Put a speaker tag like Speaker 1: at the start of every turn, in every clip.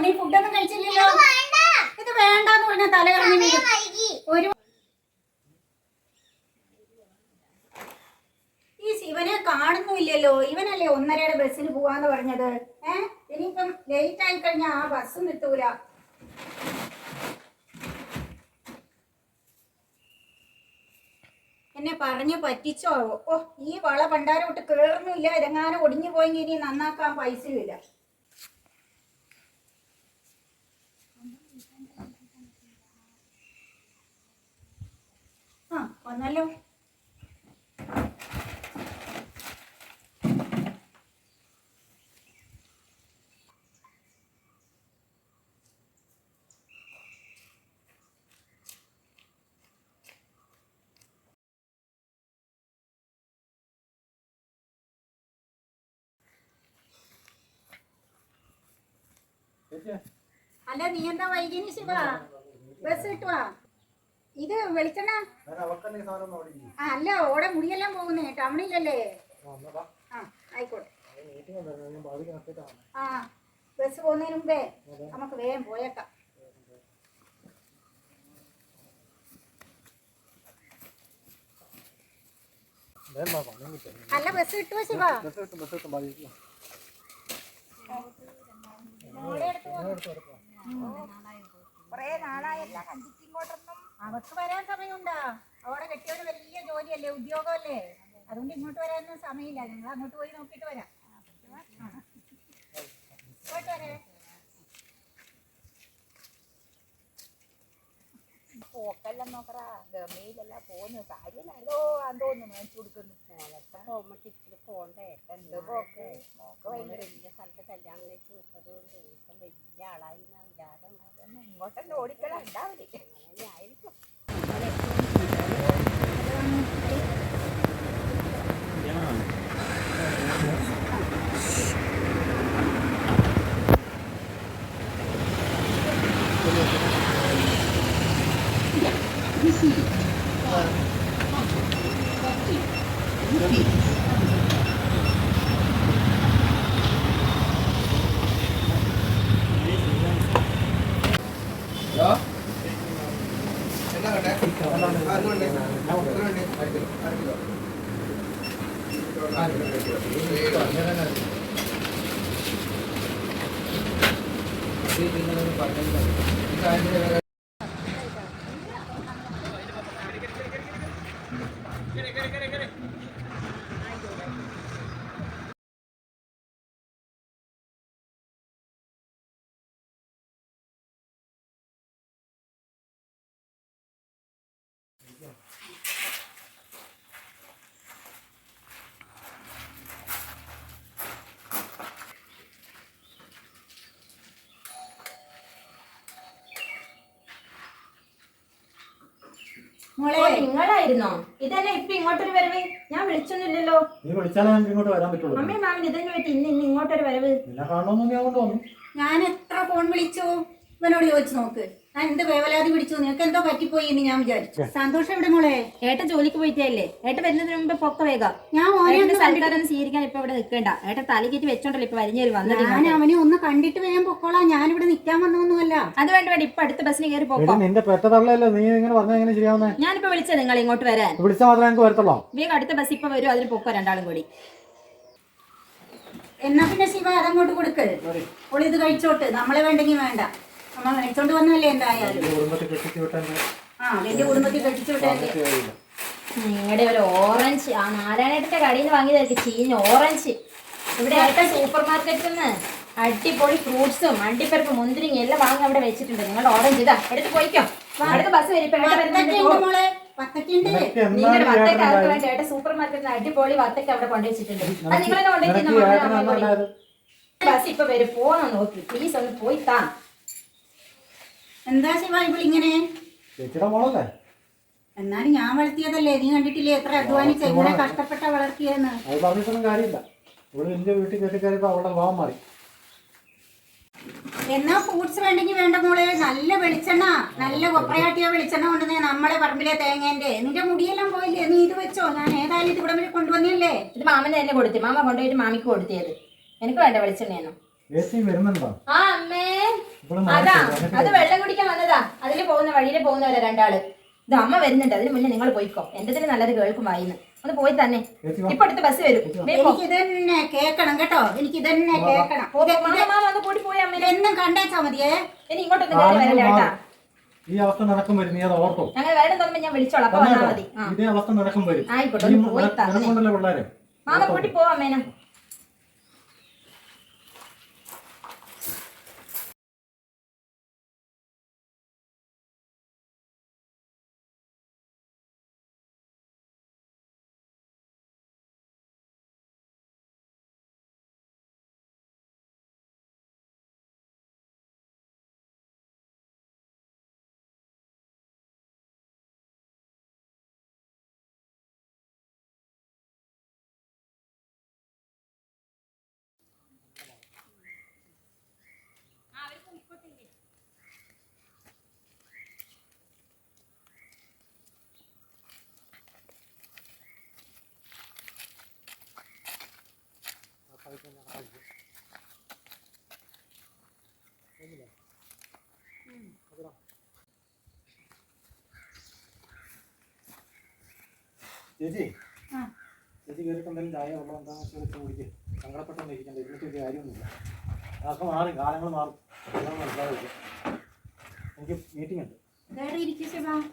Speaker 1: നീ ഫുഡൊന്നും കഴിച്ചില്ലല്ലോ. ഇത് വേണ്ടാന്ന് പറഞ്ഞ തലകറങ്ങി ഒരു ഈ ശിവനെ കാണുന്നില്ലല്ലോ. ഇവനല്ലേ 1:30 ബസ്സിന് പോവാന്ന് പറഞ്ഞത്. ഇനിയിപ്പം ലേറ്റ് ആയി കഴിഞ്ഞാൽ ആ ബസ്സും കിട്ടൂല. എന്നെ പറഞ്ഞു പറ്റിച്ചോ? ഓ, ഈ വള പണ്ടാരോട്ട് കേറുന്നില്ല. ഇതെങ്ങാനും ഒടിഞ്ഞു പോയെങ്കിൽ ഇനി നന്നാക്കാൻ പൈസയില്ല. വന്നല്ലോ. അല്ല, നീ എന്താ വൈകിനി ശിവ? ബസ് കിട്ടുവാ? ഇത് വെളിച്ചെണ്ണ അല്ല, ഓടെ മുടിയെല്ലാം പോകുന്നേ. ടൗണിലല്ലേ? ആയിക്കോട്ടെ. ബസ് പോകുന്നതിന് മുമ്പേ നമുക്ക് വേഗം പോയേക്കാം. അല്ല, ബസ് കിട്ടുവോ ശിവ? കൊറേ നാളായല്ല കണ്ടിട്ട് ഇങ്ങോട്ടൊന്നും. അവർക്ക് വരാൻ സമയമുണ്ടാ? അവിടെ കെട്ടിയവന് വലിയ ജോലിയല്ലേ, ഉദ്യോഗമല്ലേ. അതുകൊണ്ട് ഇങ്ങോട്ട് വരാനൊന്നും സമയമില്ല. ഞങ്ങൾ അങ്ങോട്ട് പോയി നോക്കിട്ട് വരാം. പോയിട്ട് വരേ. പോക്കെല്ലാം നോക്കറാ. ഗമയിലെല്ലാം പോകുന്നു. കാര്യമല്ലോ എന്തോന്ന് മേടിച്ചു കൊടുക്കുന്നു. പോണ്ടേ? എന്ത് പോക്ക്? മോക്ക് ഭയങ്കര വലിയ സ്ഥലത്ത് കല്യാണത്തിലേക്ക് വിട്ടതുകൊണ്ട് ഇപ്പം വലിയ ആളായി വിചാരം. ഇങ്ങോട്ടൊക്കെ ഓടിക്കളാ ഉണ്ടാവില്ലേ? അങ്ങനെ ആയിരിക്കും.
Speaker 2: നിങ്ങളായിരുന്നോ? ഇതന്നെ ഇപ്പൊ ഇങ്ങോട്ടൊരു വരവ്? ഞാൻ വിളിച്ചൊന്നുമില്ലല്ലോ.
Speaker 3: നീ വിളിച്ചാലേ നമുക്ക് ഇങ്ങോട്ട് വരാൻ പറ്റുള്ളൂ.
Speaker 2: അമ്മയും മാമിന് ഇതന്നെ പറ്റി ഇന്ന് ഇങ്ങോട്ടൊരു വരവ്.
Speaker 1: ഞാൻ എത്ര ഫോൺ വിളിച്ചു? ഇവനോട് ചോദിച്ചു നോക്ക്. ഞാൻ എന്ത് വേവലാതി പിടിച്ചു? നിനക്ക് എന്തോ പറ്റിപ്പോയി എന്ന് ഞാൻ വിചാരിച്ചു. സന്തോഷം എവിടെ മോളെ?
Speaker 2: ഏട്ടൻ ജോലിക്ക് പോയിട്ടല്ലേ? ഏട്ടൻ വരുന്നതിന് മുമ്പ് പൊക്ക വേഗം.
Speaker 1: ഞാൻ
Speaker 2: സൽക്കാരം സ്വീകരിക്കാൻ ഇപ്പൊ ഇവിടെ നിൽക്കണ്ട. ഏട്ടൻ തലകേറ്റ് വെച്ചോണ്ടല്ലോ ഇപ്പൊ വലിഞ്ഞേരി വന്നത്.
Speaker 1: ഞാൻ അവനെ ഒന്ന് കണ്ടിട്ട് വേഗം പൊക്കോളാം. ഞാനിവിടെ നിൽക്കാൻ വന്നൊന്നുമല്ല.
Speaker 2: അത് വേണ്ട വേണ്ട, ഇപ്പൊ അടുത്ത ബസ്സിന് കയറി പോക്കോ. ഞാനിപ്പോ വിളിച്ചത് നിങ്ങൾ ഇങ്ങോട്ട് വരാൻ. വേഗം അടുത്ത ബസ് ഇപ്പൊ വരും, അതിന് പൊക്കോ രണ്ടാളും കൂടി.
Speaker 1: എന്നാ പിന്നെ ശിവ അതങ്ങോട്ട് കൊടുക്ക്. ഇത് കഴിച്ചോട്ട്. നമ്മളെ വേണ്ടെങ്കിൽ വേണ്ട. നമ്മൾ കഴിച്ചോണ്ട് വന്നല്ലേ എന്തായാലും. വലിയ കുടുംബത്തിൽ കെട്ടിച്ചു വിട്ടേ.
Speaker 2: നിങ്ങളുടെ ഒരു ഓറഞ്ച് ആ നാരായണേട്ടന്റെ കടയിൽ നിന്ന് വാങ്ങിയതായിരിക്കും ചീഞ്ഞ ഓറഞ്ച്. ഇവിടെ ആയിട്ട് സൂപ്പർ മാർക്കറ്റിൽ നിന്ന് അടിപൊളി ഫ്രൂട്ട്സും അണ്ടിപ്പരിപ്പ് മുന്തിരിങ്ങ എല്ലാം വാങ്ങി അവിടെ വെച്ചിട്ടുണ്ട്. നിങ്ങളുടെ ഓറഞ്ച് ഇതാ എടുത്ത് പോയിക്കോ. അടുത്ത ബസ് വരും. നിങ്ങളുടെ വത്തക്ക അവർക്ക് വേണ്ട. ഏട്ട സൂപ്പർ മാർക്കറ്റിൽ അടിപൊളി വത്തക്ക അവിടെ കൊണ്ടുവച്ചിട്ടുണ്ട്. അത് നിങ്ങളെന്നെ കൊണ്ടുവയ്ക്കുന്ന ബസ് ഇപ്പൊ വരും. പോന്നോ നോക്കി പ്ലീസ് ഒന്ന് പോയി താ.
Speaker 1: എന്താ ശിവ ഇപ്പോൾ ഇങ്ങനെ? എന്നാലും ഞാൻ വളർത്തിയതല്ലേ, നീ കണ്ടിട്ടില്ലേ എത്ര അധ്വാനിച്ച ഇങ്ങനെ കഷ്ടപ്പെട്ട വളർത്തിയെന്ന്. എന്നാ ഫ്രൂട്ട്സ് വേണ്ടെങ്കിൽ വേണ്ട മോളെ. നല്ല വെളിച്ചെണ്ണ, നല്ല കൊപ്രയാട്ടിയ വെളിച്ചെണ്ണ കൊണ്ടുവന്നേ നമ്മളെ പറമ്പിലെ തേങ്ങേന്റെ. നിന്റെ മുടിയെല്ലാം പോയില്ലേ? നീ ഇത് വെച്ചോ. ഞാൻ ഏതായാലും ഇവിടെ വരെ കൊണ്ടുവന്നല്ലേ.
Speaker 2: ഇത് മാമന് തന്നെ കൊടുത്തു. മാമ കൊണ്ടുപോയിട്ട് മാമിക്ക് കൊടുത്തിയത്. എനിക്ക് വേണ്ട വെളിച്ചെണ്ണയൊന്നും.
Speaker 3: ചേച്ചി വരുന്നുണ്ടോ?
Speaker 2: ആ അമ്മേ,
Speaker 3: ഇവിടെ
Speaker 2: അതാ
Speaker 3: നാട്ടിൽ
Speaker 2: അത് വെള്ളം കുടിക്കാൻ വന്നതാ. അതില് പോകുന്ന വഴിയില് പോകുന്നവരാ രണ്ടാള്. ഇത് അമ്മ വരുന്നുണ്ട്, അതിന് മുന്നേ നിങ്ങൾ പോയിക്കോ. എന്റെ നല്ലത് കേൾക്കും വായിന്ന്. ഒന്ന് പോയി തന്നെ,
Speaker 3: ചേച്ചി വാ.
Speaker 2: ഇപ്പൊ അടുത്ത് ബസ് വരും.
Speaker 1: എനിക്ക് ഇതന്നെ കേക്കണം കേട്ടോ, എനിക്ക് ഇതന്നെ കേക്കണം.
Speaker 2: മാമ ഒന്ന് കൂടി പോയി അമ്മ.
Speaker 1: എന്നും കണ്ടേച്ചാ മതിയേ.
Speaker 2: ഇനി ഇങ്ങോട്ടൊന്നും കയറി വരല്ല കേട്ടാ.
Speaker 3: ഈ അവസ്ഥ നടക്കും വരും, നീ അത് ഓർത്തോ.
Speaker 2: ഞങ്ങൾ വേറെ തോന്നുമ്പോ ഞാൻ വിളിച്ചോളാം, അപ്പൊ വന്നാ മതി.
Speaker 3: ഇതേ അവസ്ഥ നടക്കും വരും.
Speaker 2: ആയിക്കോട്ടെ, ഒന്ന് പോയി തന്നെ.
Speaker 3: നിനക്കൊണ്ടല്ലേ പിള്ളേരെ.
Speaker 2: മാമ കൂട്ടി പോവാ അമ്മേന.
Speaker 3: ചേച്ചി ചേച്ചി കയറിയിട്ട് എന്തെങ്കിലും ചായ വെള്ളം എന്താണെന്ന് വെച്ചാൽ കുടിക്കുക. സങ്കടപ്പെട്ടൊന്നും ഇരിക്കണ്ട, ഇരുന്നിട്ട് ഒരു കാര്യമൊന്നുമില്ല. അതൊക്കെ മാറും, കാലങ്ങൾ മാറും. മനസ്സിലാവില്ല. എനിക്ക് മീറ്റിംഗ് ഉണ്ട്.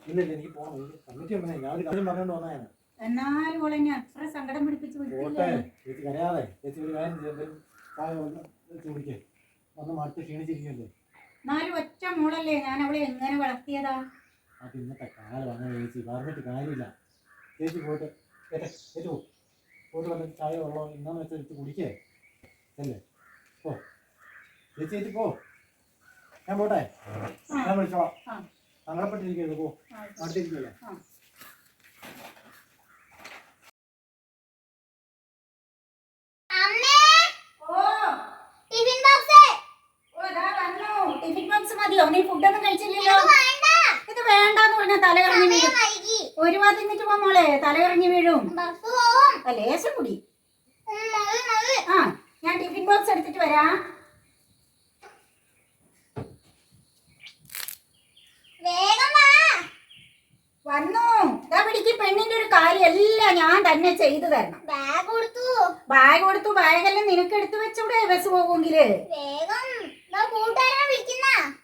Speaker 3: ഇല്ല എനിക്ക് പോകണം. എനിക്ക് കമ്മിറ്റി ഉണ്ടെന്നേ, ഞാൻ ഒരു കാര്യം പറഞ്ഞുകൊണ്ട് വന്നതാണ്.
Speaker 1: എന്നാലും ഓളെന്നെ അത്ര സങ്കടം പിടിപ്പിച്ച്
Speaker 3: പോട്ടെ ചേച്ചി, കരയാതെ. ചേച്ചി ഒരു കാര്യം ചെയ്യുമ്പോൾ ചായ വെള്ളം വെച്ച് കുടിക്കുക. വന്ന് മടുത്ത് ക്ഷീണിച്ചിരിക്കുമല്ലേ.
Speaker 1: എന്നാലും ഒറ്റ മോളല്ലേ, ഞാൻ അവളെ എങ്ങനെ വളർത്തിയതാ.
Speaker 3: അത് ഇന്നത്തെ കാലമാണ് ചേച്ചി, പറഞ്ഞിട്ട് കാര്യമില്ല. ചേച്ചി പോയിട്ട് ചേച്ചി പോയിട്ട് വന്നിട്ട് ചായ വെള്ളം ഇന്നാന്ന് വെച്ചാൽ എടുത്ത് കുടിക്കേ അല്ലേ. പോ ചേച്ചി, ചേച്ചി പോ. ഞാൻ പോട്ടെ, ഞാൻ വിളിച്ചോളാം. സങ്കടപ്പെട്ടിരിക്കരുത്, പോ. അടുത്തിരിക്കുമല്ലേ.
Speaker 1: നീ ഫുഡൊന്നും കഴിച്ചില്ലല്ലോ. ഇത് വേണ്ടാന്ന് പറഞ്ഞ തലകറങ്ങി വീഴും. ഒരു വാ തിന്നിട്ട് പോ മോളെ, തലകറങ്ങി വീഴും. ലേശം കൂടി. ആ, ഞാൻ ടിഫിൻ ബോക്സ് എടുത്തിട്ട് വരാം. വന്നു. ഇതാ പിടിക്ക്, പെണ്ണിന്റെ ഒരു കാര്യം എല്ലാം ഞാൻ തന്നെ ചെയ്തു തരണം. ബാഗ് കൊടുത്തു. ബാഗെല്ലാം നിനക്ക് എടുത്തു വെച്ചൂടെ ബസ് പോകുമെങ്കില്.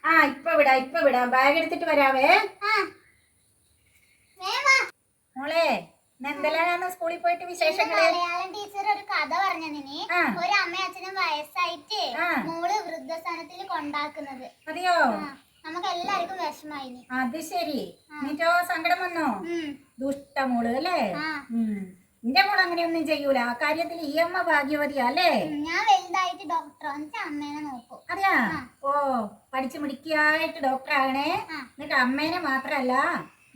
Speaker 1: ആ, ഇപ്പൊ വിടാം. ബാഗ് എടുത്തിട്ട് വരാവേ. മോളെ, എന്തെല്ലാം സ്കൂളിൽ പോയിട്ട് വിശേഷങ്ങള്?
Speaker 4: ടീച്ചർ ഒരു കഥ പറഞ്ഞതിന് ഒരു അമ്മയും അച്ഛനും വയസ്സായിട്ട് മോള് വൃദ്ധസ്ഥാനത്തിൽ കൊണ്ടാക്കുന്നത്.
Speaker 1: അതെയോ?
Speaker 4: നമുക്ക് എല്ലാവർക്കും വിഷമായി.
Speaker 1: അത് ശരി. എന്നിട്ടോ സങ്കടം വന്നോ? ദുഷ്ട മോള് അല്ലേ. നിന്റെ മോള് അങ്ങനെയൊന്നും ചെയ്യൂല. ആ കാര്യത്തിൽ ഈ അമ്മ ഭാഗ്യവതിയാ അല്ലേ.
Speaker 4: ഞാൻ വലുതായിട്ട് ഡോക്ടർ അമ്മേനെ നോക്കും.
Speaker 1: അതെയാ? ഓ, പഠിച്ചു മിടുക്കിയായിട്ട് ഡോക്ടർ ആകണേ. എന്നിട്ട് അമ്മേനെ മാത്രല്ല,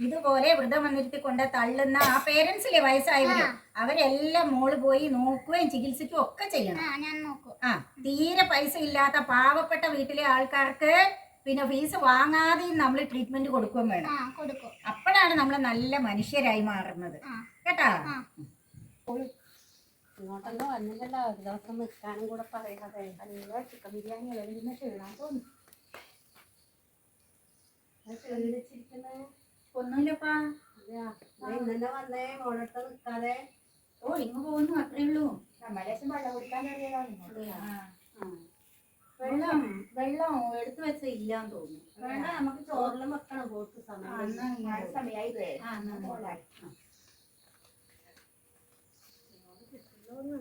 Speaker 1: ഇതുപോലെ വൃദ്ധം വന്നിരുത്തി കൊണ്ട് തള്ളുന്ന ആ പേരൻസിലെ വയസ്സായവര്, അവരെല്ലാം മോള് പോയി നോക്കുകയും ചികിത്സിക്കുകയും ഒക്കെ ചെയ്യണം.
Speaker 4: ഞാൻ നോക്കും.
Speaker 1: ആ, തീരെ പൈസ ഇല്ലാത്ത പാവപ്പെട്ട വീട്ടിലെ ആൾക്കാർക്ക് പിന്നെ ഫീസ് വാങ്ങാതെ നമ്മൾ ട്രീറ്റ്മെന്റ് കൊടുക്കുകയും വേണം. അപ്പോഴാണ് നമ്മൾ നല്ല മനുഷ്യരായി മാറുന്നത് കേട്ടാ.
Speaker 5: ഇങ്ങോട്ടൊന്നും വന്നില്ലല്ലോ, ഒരു ദിവസം നിൽക്കാനും കൂടെ പറയാതെ. നല്ല ചിക്കൻ ബിരിയാണി എഴുതുന്ന ക്ഷീണാൻ തോന്നി.
Speaker 1: ഒന്നുമില്ലപ്പാ.
Speaker 5: ഇന്നെ വന്നേ മോളെടുത്ത് നിൽക്കാതെ.
Speaker 1: ഓ, ഇങ്ങ് പോകുന്നു, അത്രേ ഉള്ളൂ.
Speaker 2: മലേശം വെള്ളം കുടിക്കാൻ
Speaker 1: വെള്ളം എടുത്തു വെച്ച ഇല്ലാന്ന് തോന്നുന്നു.
Speaker 5: വേണ്ട, നമുക്ക് ചോറിലും വെക്കണം. പോക്ക്
Speaker 2: സമയമായില്ലേ.
Speaker 5: കിട്ടുള്ളൂ.